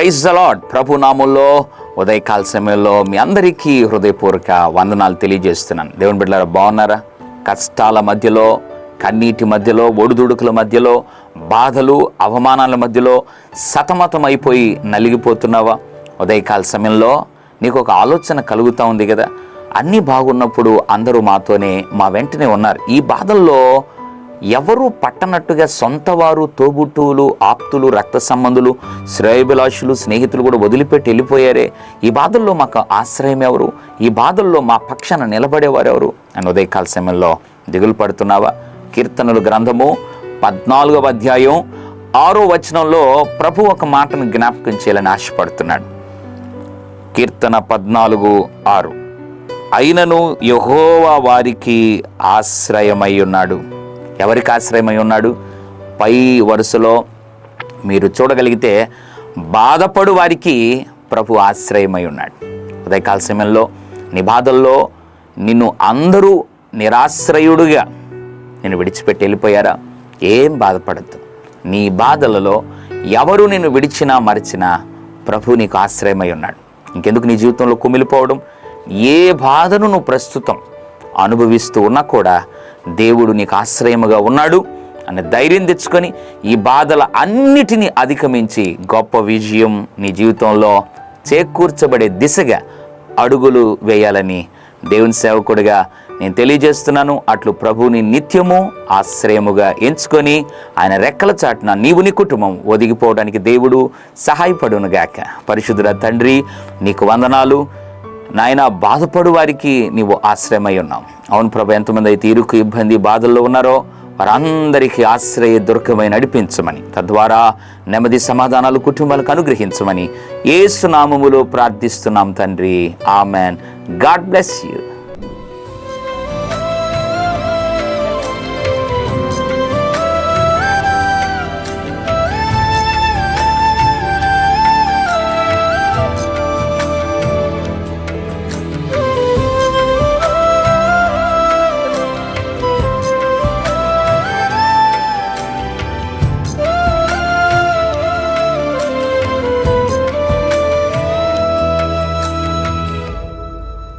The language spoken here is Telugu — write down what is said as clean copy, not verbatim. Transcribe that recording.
Praise the lord. ప్రభు నామములో ఉదయకాల సమయంలో మీ అందరికీ హృదయపూర్వక వందనాలు తెలియజేస్తున్నాను. దేవుని బిడ్డలారా, బాగున్నారా? కష్టాల మధ్యలో, కన్నీటి మధ్యలో, ఒడిదుడుకుల మధ్యలో, బాధలు అవమానాల మధ్యలో సతమతం అయిపోయి నలిగిపోతున్నావా? ఉదయకాల సమయంలో నీకు ఒక ఆలోచన కలుగుతూ ఉంది కదా, అన్నీ బాగున్నప్పుడు అందరూ మా వెంటనే ఉన్నారు. ఈ బాధల్లో ఎవరు పట్టనట్టుగా సొంతవారు, తోబుట్టువులు, ఆప్తులు, రక్త సంబంధులు, శ్రేయోభిలాషులు, స్నేహితులు కూడా వదిలిపెట్టి వెళ్ళిపోయారే. ఈ బాధల్లో మాకు ఆశ్రయం ఎవరు? ఈ బాధల్లో మా పక్షాన నిలబడేవారు ఎవరు అని ఉదయకాల సమయంలో దిగులు పడుతున్నావా? కీర్తనలు గ్రంథము 14వ అధ్యాయం 6వ వచనంలో ప్రభు ఒక మాటను జ్ఞాపకం చేయాలని ఆశపడుతున్నాడు. కీర్తన 14:6, అయినను యెహోవా వారికి ఆశ్రయమై ఉన్నాడు. ఎవరికి ఆశ్రయమై ఉన్నాడు? పై వరుసలో మీరు చూడగలిగితే బాధపడు వారికి ప్రభు ఆశ్రయమై ఉన్నాడు. ఉదయకాల సమయంలో నీ బాధల్లో నిన్ను అందరూ నిరాశ్రయుడుగా నిన్ను విడిచిపెట్టి వెళ్ళిపోయారా? ఏం బాధపడద్దు. నీ బాధలలో ఎవరు నిన్ను విడిచినా మరిచినా ప్రభు నీకు ఆశ్రయమై ఉన్నాడు. ఇంకెందుకు నీ జీవితంలో కుమిలిపోవడం? ఏ బాధను నువ్వు ప్రస్తుతం అనుభవిస్తూ ఉన్నా కూడా దేవుడు నీకు ఆశ్రయముగా ఉన్నాడు అనే ధైర్యం తెచ్చుకొని ఈ బాధల అన్నిటినీ అధిగమించి గొప్ప విజయం నీ జీవితంలో చేకూర్చబడే దిశగా అడుగులు వేయాలని దేవుని సేవకుడిగా నేను తెలియజేస్తున్నాను. అట్లు ప్రభువుని నిత్యము ఆశ్రయముగా ఎంచుకొని ఆయన రెక్కల చాటున నీవు నీ కుటుంబం ఒదిగిపోవడానికి దేవుడు సహాయపడునుగాక. పరిశుద్ధుల తండ్రి, నీకు వందనాలు నాయన. బాధపడు వారికి నీవు ఆశ్రయమై ఉన్నావు. అవును ప్రభు, ఎంతమంది అయితే ఇరుకు, ఇబ్బంది, బాధల్లో ఉన్నారో వారందరికీ ఆశ్రయ దుర్గమై నడిపించమని, తద్వారా నెమ్మది సమాధానాలు కుటుంబాలకు అనుగ్రహించమని యేసు నామములో ప్రార్థిస్తున్నాం తండ్రి. ఆమెన్. God bless you.